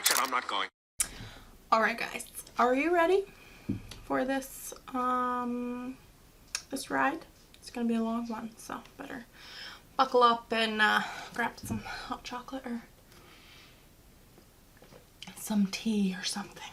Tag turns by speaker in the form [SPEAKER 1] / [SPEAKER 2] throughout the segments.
[SPEAKER 1] said I'm not going.
[SPEAKER 2] Alright guys, are you ready for this this ride? It's gonna be a long one, so better buckle up and grab some hot chocolate or some tea or something.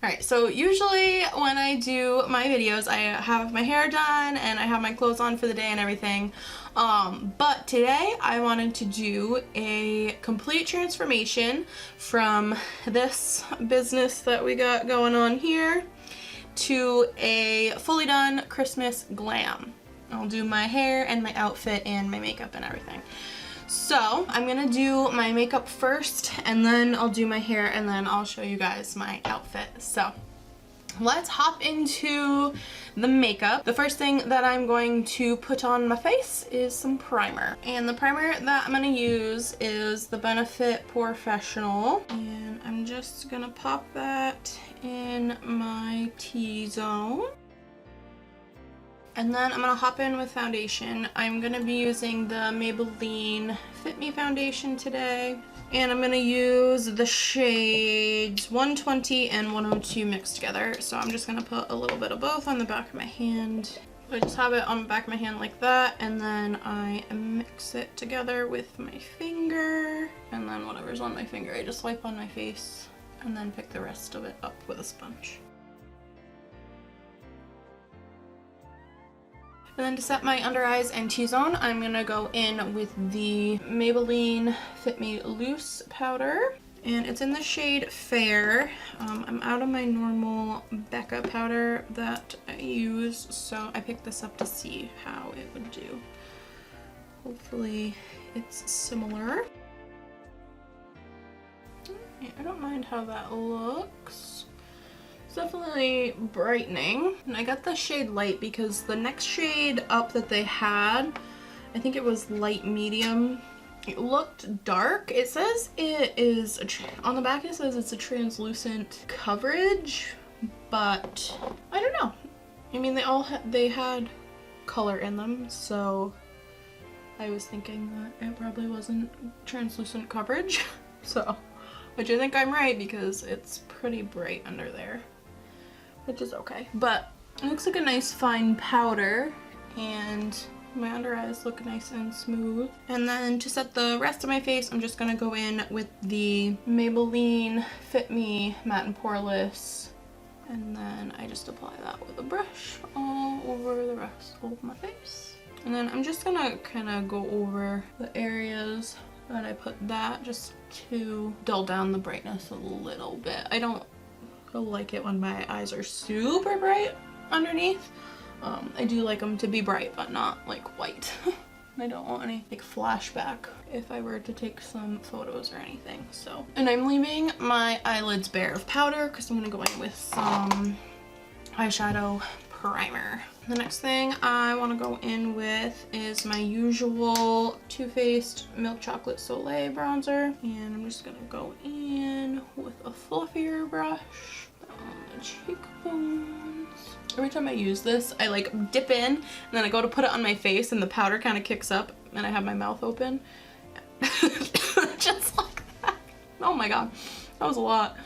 [SPEAKER 2] Alright, so usually when I do my videos, I have my hair done and I have my clothes on for the day and everything. But today I wanted to do a complete transformation from this business that we got going on here to a fully done Christmas glam. I'll do my hair and my outfit and my makeup and everything. So I'm gonna do my makeup first and then I'll do my hair and then I'll show you guys my outfit. So let's hop into the makeup. The first thing that I'm going to put on my face is some primer. And the primer that I'm gonna use is the Benefit Porefessional. And I'm just gonna pop that in my T-zone. And then I'm going to hop in with foundation. I'm going to be using the Maybelline Fit Me foundation today. And I'm going to use the shades 120 and 102 mixed together. So I'm just going to put a little bit of both on the back of my hand. I just have it on the back of my hand like that. And then I mix it together with my finger. And then whatever's on my finger, I just wipe on my face. And then pick the rest of it up with a sponge. And then to set my under eyes and T-zone, I'm going to go in with the Maybelline Fit Me Loose powder. And it's in the shade Fair. I'm out of my normal Becca powder that I use, so I picked this up to see how it would do. Hopefully it's similar. I don't mind how that looks. Definitely brightening. And I got the shade light because the next shade up that they had, I think it was light medium, it looked dark. It says it is on the back, it says it's a translucent coverage, but I don't know. I mean, they had color in them, so I was thinking that it probably wasn't translucent coverage. So, which I think I'm right because it's pretty bright under there, which is okay. But it looks like a nice fine powder and my under eyes look nice and smooth. And then to set the rest of my face, I'm just gonna go in with the Maybelline Fit Me Matte and Poreless. And then I just apply that with a brush all over the rest of my face. And then I'm just gonna kind of go over the areas that I put that just to dull down the brightness a little bit. I don't like it when my eyes are super bright underneath. I do like them to be bright, but not like white. I don't want any like flashback if I were to take some photos or anything. So, and I'm leaving my eyelids bare of powder because I'm gonna go in with some eyeshadow primer. The next thing I want to go in with is my usual Too Faced Milk Chocolate Soleil bronzer, and I'm just gonna go in with a fluffier brush on the cheekbones. Every time I use this, I like dip in and then I go to put it on my face and the powder kind of kicks up and I have my mouth open. Just like that. Oh my god, that was a lot.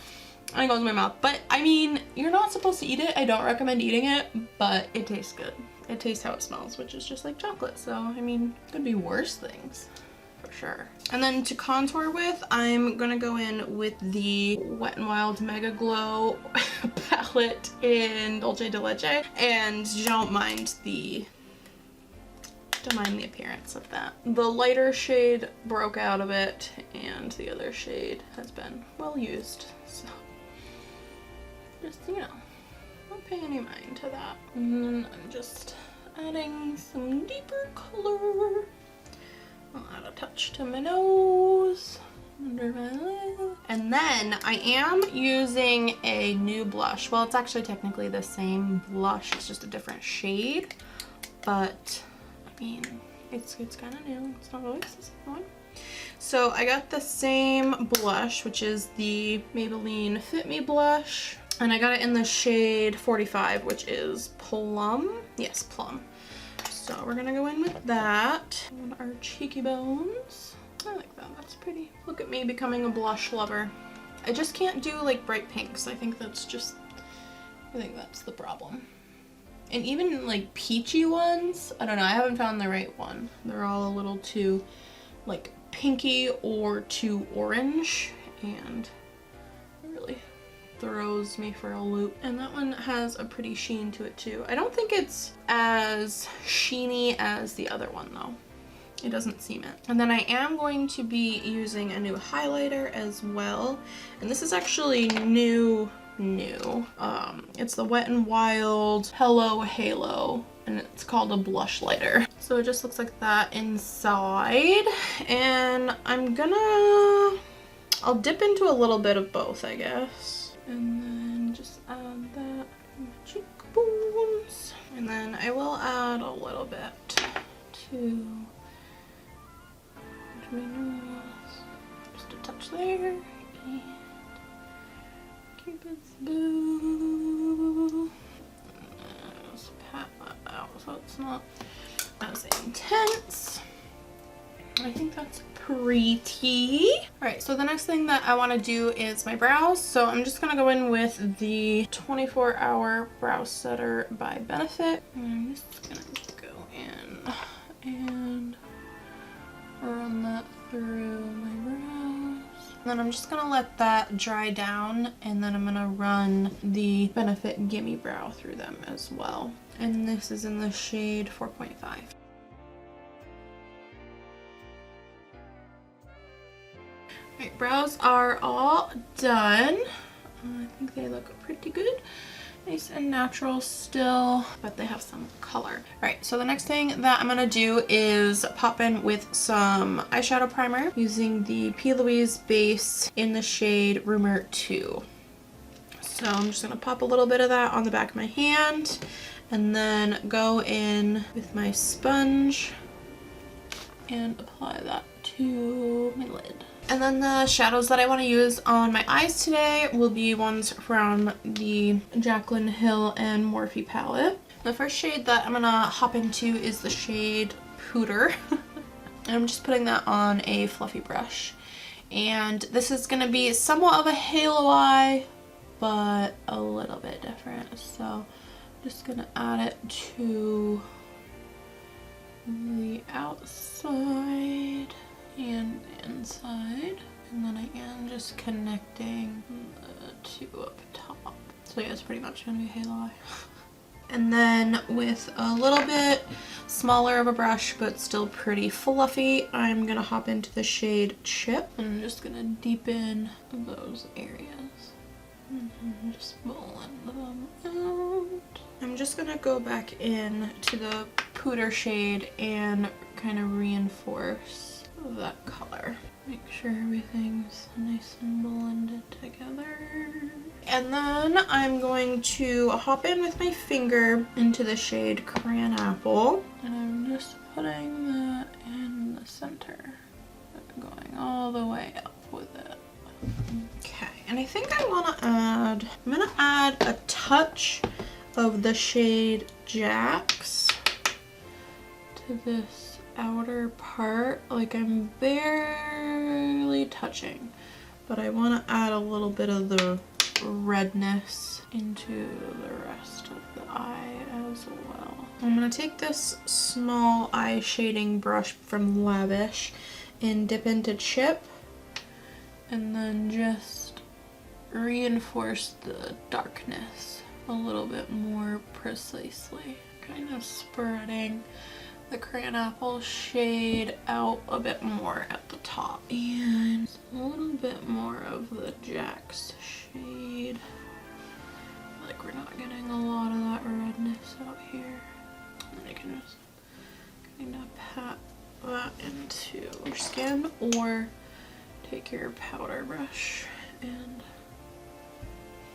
[SPEAKER 2] And it goes in my mouth. But I mean, you're not supposed to eat it. I don't recommend eating it, but it tastes good. It tastes how it smells, which is just like chocolate. So, I mean, could be worse things for sure. And then to contour with, I'm gonna go in with the Wet n Wild Megaglo palette in Dulce de Leche, and don't mind the appearance of that. The lighter shade broke out of it, and the other shade has been well used. So just, you know, don't pay any mind to that. And then I'm just adding some deeper color. I'll add a touch to my nose, under my lid. And then I am using a new blush. Well, it's actually technically the same blush, it's just a different shade. But, I mean, it's kind of new. It's not always the same one. So I got the same blush, which is the Maybelline Fit Me blush. And I got it in the shade 45, which is Plum. Yes, Plum. So we're gonna go in with that on our cheeky bones. I like that, that's pretty. Look at me becoming a blush lover. I just can't do like bright pinks. I think that's the problem. And even like peachy ones, I don't know, I haven't found the right one. They're all a little too like pinky or too orange, and it really throws me for a loop. And that one has a pretty sheen to it too. I don't think it's as sheeny as the other one though. It doesn't seem it. And then I am going to be using a new highlighter as well. And this is actually new. It's the Wet n Wild Hello Halo, and it's called a Blushlighter. So it just looks like that inside. And I'll dip into a little bit of both, I guess. And then just add that to my cheekbones. And then I will add a little bit to my nose. Just a touch there. And Cupid's bow. Just pat that out so it's not as intense. I think that's pretty. Alright, so the next thing that I want to do is my brows. So I'm just going to go in with the 24-Hour Brow Setter by Benefit. I'm just going to go in and run that through my brows. Then I'm just going to let that dry down, and then I'm going to run the Benefit Gimme Brow through them as well. And this is in the shade 4.5. Alright, brows are all done. I think they look pretty good. Nice and natural still, but they have some color. Alright, so the next thing that I'm going to do is pop in with some eyeshadow primer using the PLouise base in the shade Rumour 2. So I'm just going to pop a little bit of that on the back of my hand and then go in with my sponge and apply that to my lid. And then the shadows that I want to use on my eyes today will be ones from the Jaclyn Hill and Morphe palette. The first shade that I'm going to hop into is the shade Pooter. And I'm just putting that on a fluffy brush. And this is going to be somewhat of a halo eye, but a little bit different. So I'm just going to add it to the outside and inside, and then I am just connecting the two up top. So yeah, it's pretty much gonna be a halo eye. And then with a little bit smaller of a brush but still pretty fluffy, I'm gonna hop into the shade Chip, and I'm just gonna deepen those areas and just blend them out. I'm just gonna go back in to the Pooter shade and kind of reinforce that color. Make sure everything's nice and blended together. And then I'm going to hop in with my finger into the shade Crayon Apple. And I'm just putting that in the center. Going all the way up with it. Okay, and I think I'm gonna add a touch of the shade Jax to this outer part. Like, I'm barely touching, but I want to add a little bit of the redness into the rest of the eye as well. I'm going to take this small eye shading brush from Lavish and dip into Chip, and then just reinforce the darkness a little bit more precisely, kind of spreading the Crayon Apple shade out a bit more at the top, and a little bit more of the Jax shade. Like, we're not getting a lot of that redness out here. And you can just kind of pat that into your skin, or take your powder brush and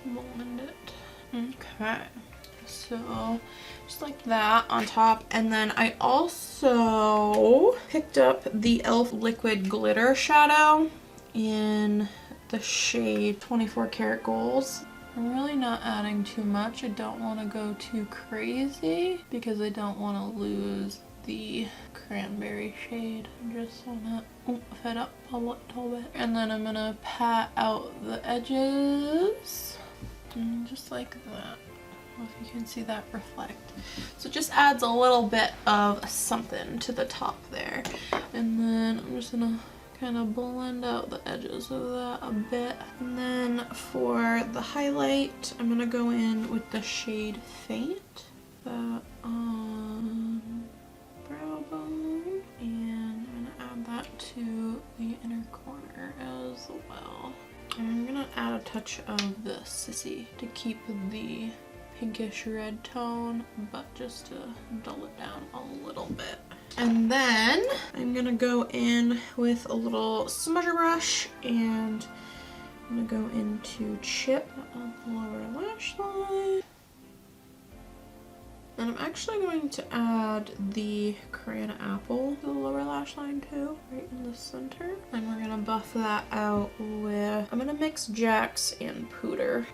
[SPEAKER 2] blend it. Okay. So just like that on top. And then I also picked up the e.l.f. liquid glitter shadow in the shade 24 Karat Goals. I'm really not adding too much. I don't want to go too crazy because I don't want to lose the cranberry shade. I just want to oomph it up a little bit. And then I'm going to pat out the edges. And just like that. I don't know if you can see that reflect. So it just adds a little bit of something to the top there. And then I'm just going to kind of blend out the edges of that a bit. And then for the highlight, I'm going to go in with the shade Faint. That on brow bone. And I'm going to add that to the inner corner as well. And I'm going to add a touch of the Sissy to keep the pinkish red tone, but just to dull it down a little bit. And then I'm gonna go in with a little smudger brush and I'm gonna go into Chip on the lower lash line. And I'm actually going to add the Crayon Apple to the lower lash line too, right in the center. And we're gonna buff that out with, I'm gonna mix Jax and Pooter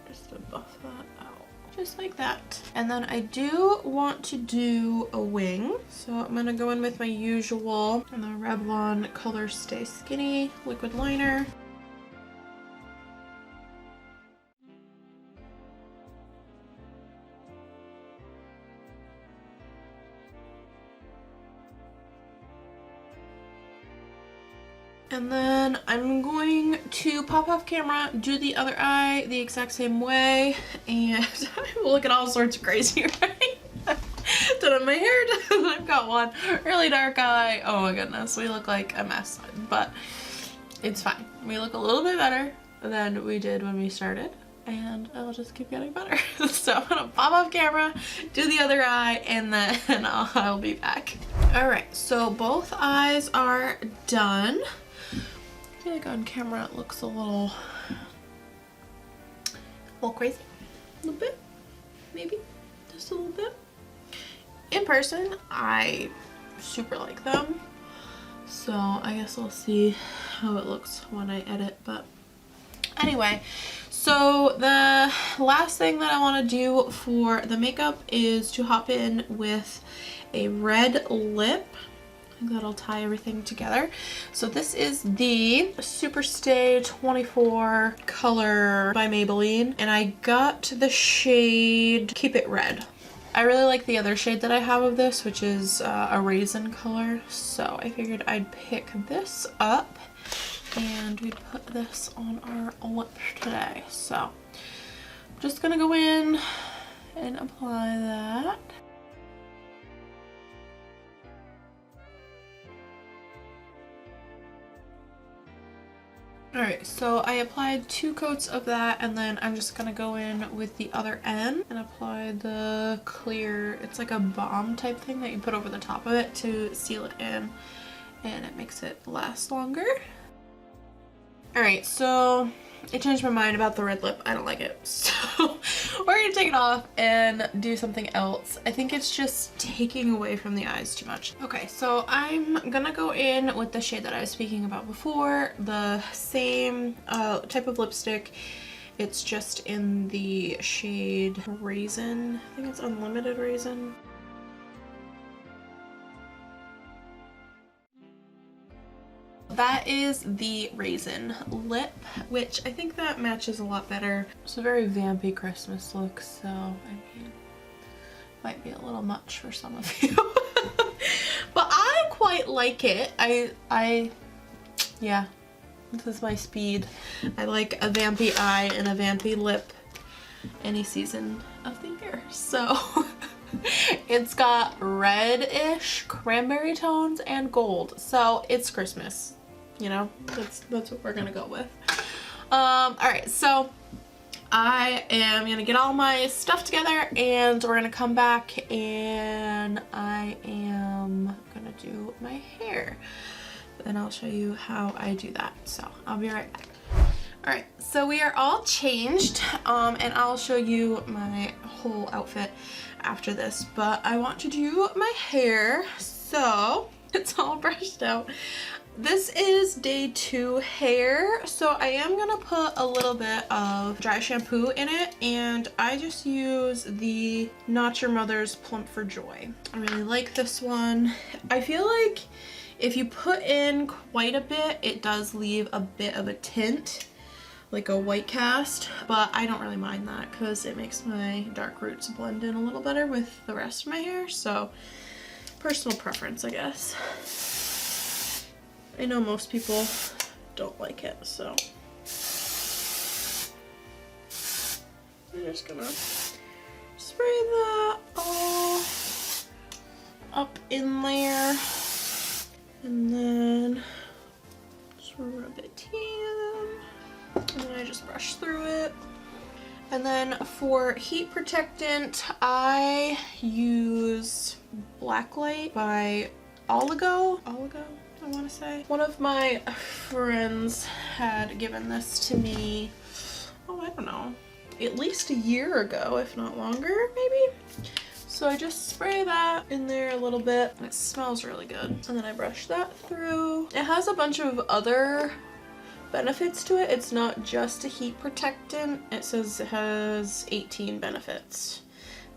[SPEAKER 2] just to buff that out. Just like that. And then I do want to do a wing. So I'm gonna go in with my usual and the Revlon ColorStay Skinny liquid liner. And then I'm going to pop off camera, do the other eye the exact same way, and look at all sorts of crazy, right? Done my hair done. I've got one really dark eye. Oh my goodness, we look like a mess, but it's fine. We look a little bit better than we did when we started, and I'll just keep getting better. So I'm gonna pop off camera, do the other eye, and then I'll be back. All right, so both eyes are done. I feel like on camera it looks a little crazy, a little bit, maybe, just a little bit. In person, I super like them, so I guess we'll see how it looks when I edit, but anyway. So the last thing that I want to do for the makeup is to hop in with a red lip. I think that'll tie everything together. So this is the Superstay 24 color by Maybelline, and I got the shade Keep It Red. I really like the other shade that I have of this, which is a raisin color, so I figured I'd pick this up and we'd put this on our lip today. So I'm just gonna go in and apply that. Alright, so I applied 2 coats of that, and then I'm just gonna go in with the other end and apply the clear, it's like a balm type thing that you put over the top of it to seal it in, and it makes it last longer. Alright, so I changed my mind about the red lip. I don't like it. So we're gonna take it off and do something else. I think it's just taking away from the eyes too much. Okay, so I'm gonna go in with the shade that I was speaking about before, the same type of lipstick. It's just in the shade Raisin. I think it's Unlimited Raisin. That is the Raisin lip, which I think that matches a lot better. It's a very vampy Christmas look, so I mean, might be a little much for some of you. But I quite like it. Yeah, this is my speed. I like a vampy eye and a vampy lip any season of the year. So it's got red-ish cranberry tones and gold, so it's Christmas. You know, that's what we're gonna go with. Alright, so I am gonna get all my stuff together and we're gonna come back and I am gonna do my hair. And I'll show you how I do that. So I'll be right back. Alright, so we are all changed and I'll show you my whole outfit after this, but I want to do my hair, so it's all brushed out. This is day 2 hair, so I am gonna put a little bit of dry shampoo in it, and I just use the Not Your Mother's Plump for Joy. I really like this one. I feel like if you put in quite a bit, it does leave a bit of a tint, like a white cast, but I don't really mind that because it makes my dark roots blend in a little better with the rest of my hair, so personal preference, I guess. I know most people don't like it, so I'm just gonna spray that all up in there. And then just rub it in, and then I just brush through it. And then for heat protectant, I use Blacklight by 𝗙𝗏𝗏, I want to say. One of my friends had given this to me, oh, I don't know, at least a year ago, if not longer, maybe. So I just spray that in there a little bit, and it smells really good. And then I brush that through. It has a bunch of other benefits to it. It's not just a heat protectant. It says it has 18 benefits.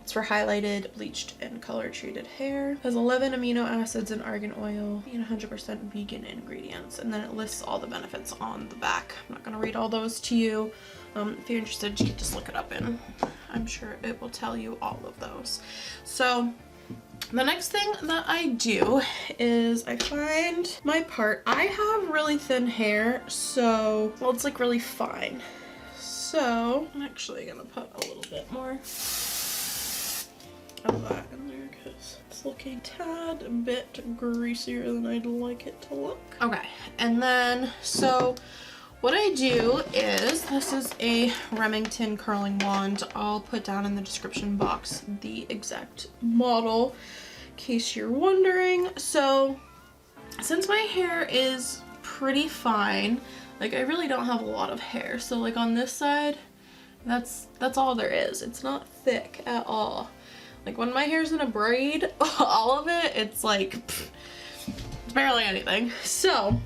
[SPEAKER 2] It's for highlighted, bleached, and color treated hair. It has 11 amino acids and argan oil and 100% vegan ingredients. And then it lists all the benefits on the back. I'm not gonna read all those to you. If you're interested, you can just look it up, and I'm sure it will tell you all of those. So the next thing that I do is I find my part. I have really thin hair, so, well, it's like really fine. So I'm actually gonna put a little bit more of that in there because it's looking a tad bit greasier than I'd like it to look. Okay, and then so what I do is, this is a Remington curling wand. I'll put down in the description box the exact model in case you're wondering. So since my hair is pretty fine, like I really don't have a lot of hair. So like on this side, that's all there is. It's not thick at all. Like when my hair's in a braid, all of it, it's like, it's barely anything. So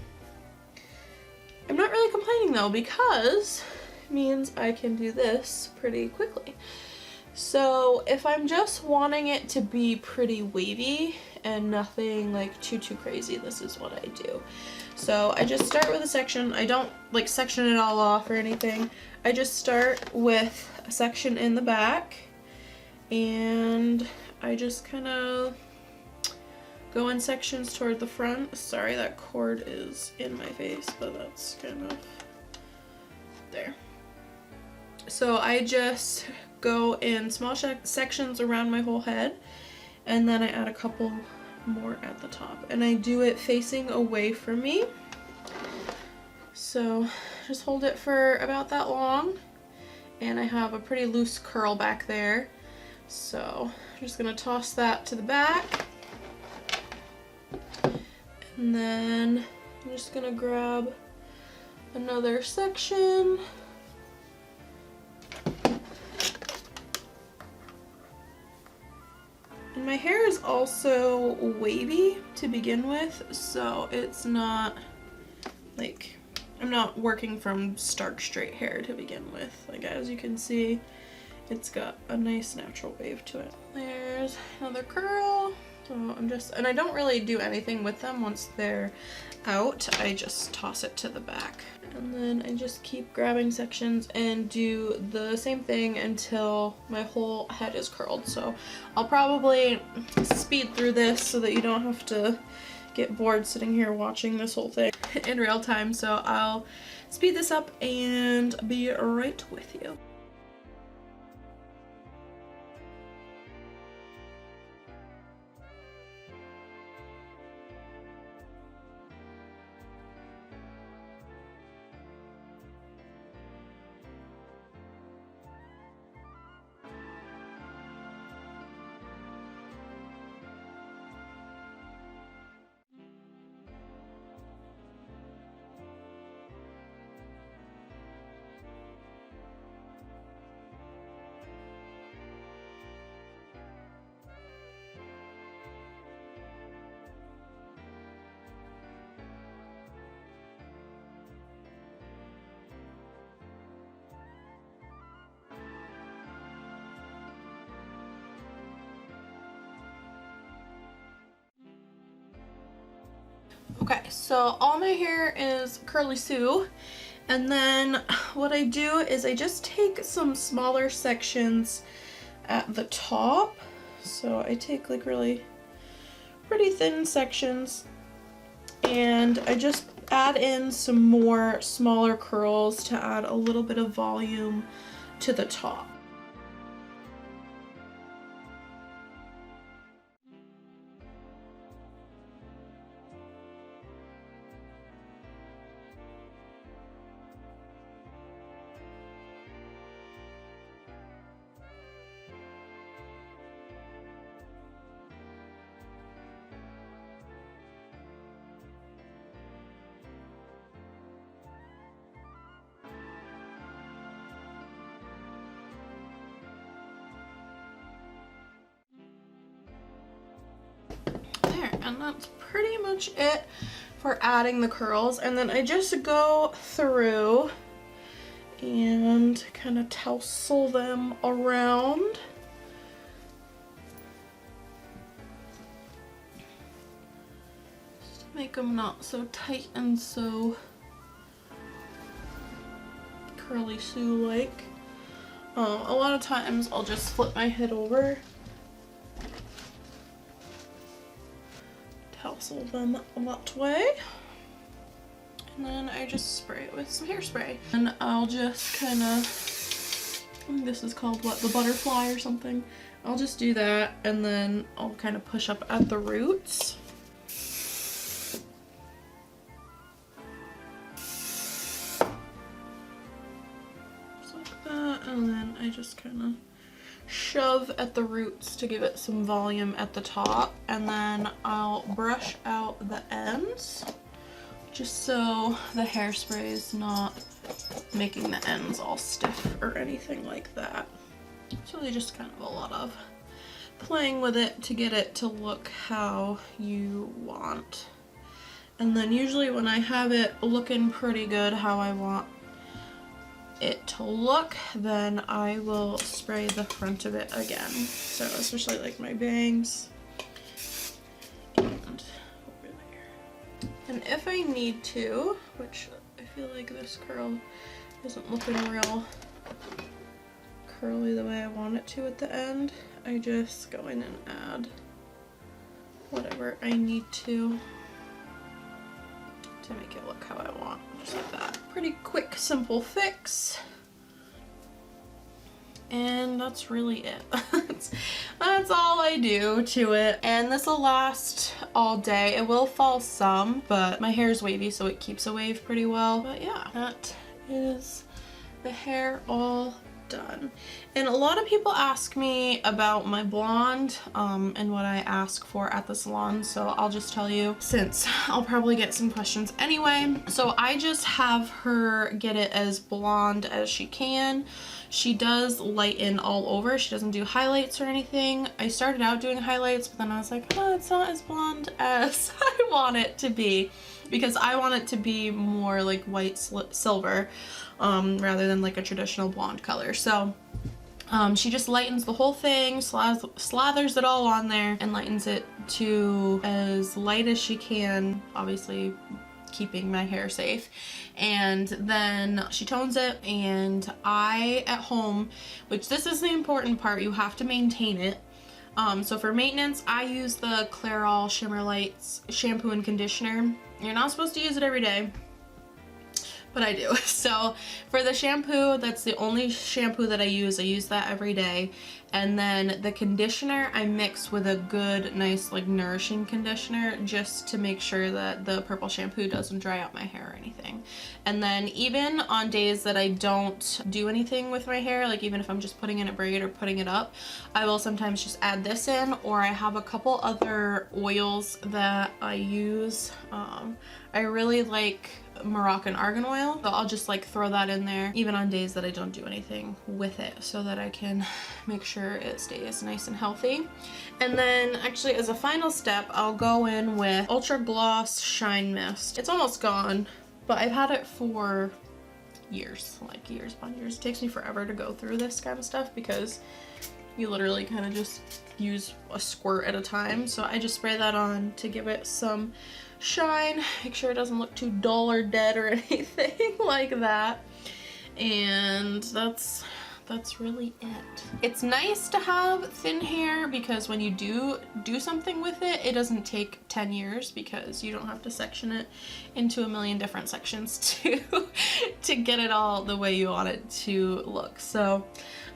[SPEAKER 2] I'm not really complaining though, because it means I can do this pretty quickly. So if I'm just wanting it to be pretty wavy and nothing like too crazy, this is what I do. So I just start with a section. I don't like section it all off or anything. I just start with a section in the back, and I just kind of go in sections toward the front. Sorry, that cord is in my face, but that's kind of there. So I just go in small sections around my whole head, and then I add a couple more at the top, and I do it facing away from me. So just hold it for about that long, and I have a pretty loose curl back there. So I'm just gonna toss that to the back. And then I'm just gonna grab another section. And my hair is also wavy to begin with, so it's not like, I'm not working from stark straight hair to begin with. Like as you can see, it's got a nice natural wave to it. There's another curl. So I'm just, and I don't really do anything with them once they're out. I just toss it to the back. And then I just keep grabbing sections and do the same thing until my whole head is curled. So I'll probably speed through this so that you don't have to get bored sitting here watching this whole thing in real time. So I'll speed this up and be right with you. Okay, so all my hair is curly Sue, and then what I do is I just take some smaller sections at the top. So I take like really pretty thin sections, and I just add in some more smaller curls to add a little bit of volume to the top. And that's pretty much it for adding the curls. And then I just go through and kind of tousle them around. Just to make them not so tight and so curly Sue-like. A lot of times I'll just flip my head over, tousle them that way, and then I just spray it with some hairspray. And I'll just kind of, this is called what, the butterfly or something. I'll just do that, and then I'll kind of push up at the roots. Just like that, and then I just kind of shove at the roots to give it some volume at the top, and then I'll brush out the ends just so the hairspray is not making the ends all stiff or anything like that. It's really just kind of a lot of playing with it to get it to look how you want. And then usually when I have it looking pretty good how I want it to look, then I will spray the front of it again. So especially like my bangs and over there. And if I need to, which I feel like this curl isn't looking real curly the way I want it to at the end, I just go in and add whatever I need to make it look how I want, just like that. Pretty quick, simple fix. And that's really it. That's all I do to it. And this will last all day. It will fall some, but my hair is wavy, so it keeps a wave pretty well. But yeah, that is the hair all done. And a lot of people ask me about my blonde and what I ask for at the salon, so I'll just tell you since I'll probably get some questions anyway. So I just have her get it as blonde as she can. She does lighten all over. She doesn't do highlights or anything. I started out doing highlights, but then I was like, oh, it's not as blonde as I want it to be, because I want it to be more like white silver rather than like a traditional blonde color. So she just lightens the whole thing, slathers it all on there, and lightens it to as light as she can, obviously keeping my hair safe. And then she tones it, and I at home, which this is the important part, you have to maintain it. So for maintenance, I use the Clairol Shimmer Lights shampoo and conditioner. You're not supposed to use it every day, but I do. So for the shampoo, that's the only shampoo that I use that every day. And then the conditioner I mix with a good, nice, like nourishing conditioner, just to make sure that the purple shampoo doesn't dry out my hair or anything. And then even on days that I don't do anything with my hair, like even if I'm just putting in a braid or putting it up, I will sometimes just add this in, or I have a couple other oils that I use. I really like Moroccan argan oil, so I'll just like throw that in there even on days that I don't do anything with it, so that I can make sure it stays nice and healthy. And then actually as a final step, I'll go in with Ultra Gloss Shine Mist. It's almost gone, but I've had it for years, like years upon years. It takes me forever to go through this kind of stuff because you literally kind of just use a squirt at a time. So I just spray that on to give it some shine, make sure it doesn't look too dull or dead or anything like that. And that's really it. It's nice to have thin hair because when you do something with it, it doesn't take 10 years because you don't have to section it into a million different sections to get it all the way you want it to look. So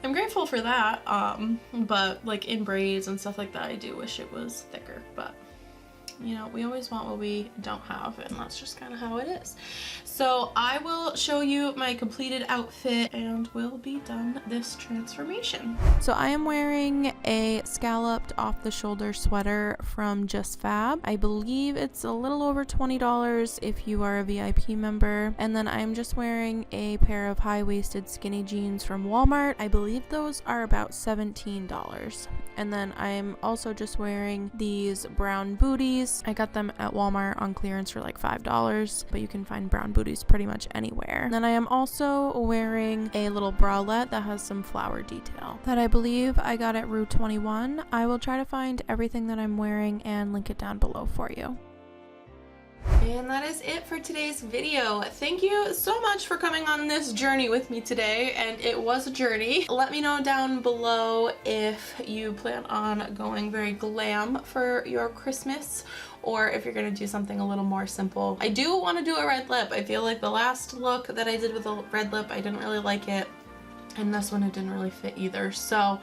[SPEAKER 2] I'm grateful for that, but like in braids and stuff like that, I do wish it was thicker, but you know, we always want what we don't have, and that's just kind of how it is. So I will show you my completed outfit and we'll be done this transformation. So I am wearing a scalloped off the shoulder sweater from Just Fab. I believe it's a little over $20 if you are a VIP member. And then I'm just wearing a pair of high-waisted skinny jeans from Walmart. I believe those are about $17. And then I'm also just wearing these brown booties. I got them at Walmart on clearance for like $5, but you can find brown booties pretty much anywhere. And then I am also wearing a little bralette that has some flower detail that I believe I got at Rue 21. I will try to find everything that I'm wearing and link it down below for you. And that is it for today's video. Thank you so much for coming on this journey with me today, and it was a journey. Let me know down below if you plan on going very glam for your Christmas or if you're gonna do something a little more simple. I do want to do a red lip. I feel like the last look that I did with a red lip, I didn't really like it, and this one it didn't really fit either. So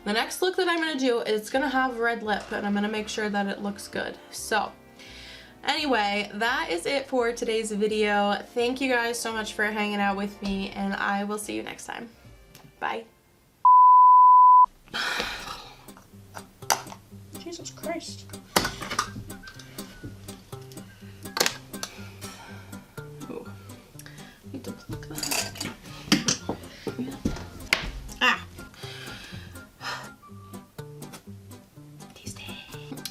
[SPEAKER 2] the next look that I'm gonna do is gonna have red lip, and I'm gonna make sure that it looks good. So anyway, that is it for today's video. Thank you guys so much for hanging out with me, and I will see you next time. Bye. Jesus Christ. Ooh. Need to pluck that. Ah.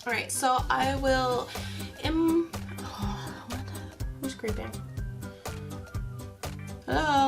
[SPEAKER 2] Alright, so I will who's creeping? Oh.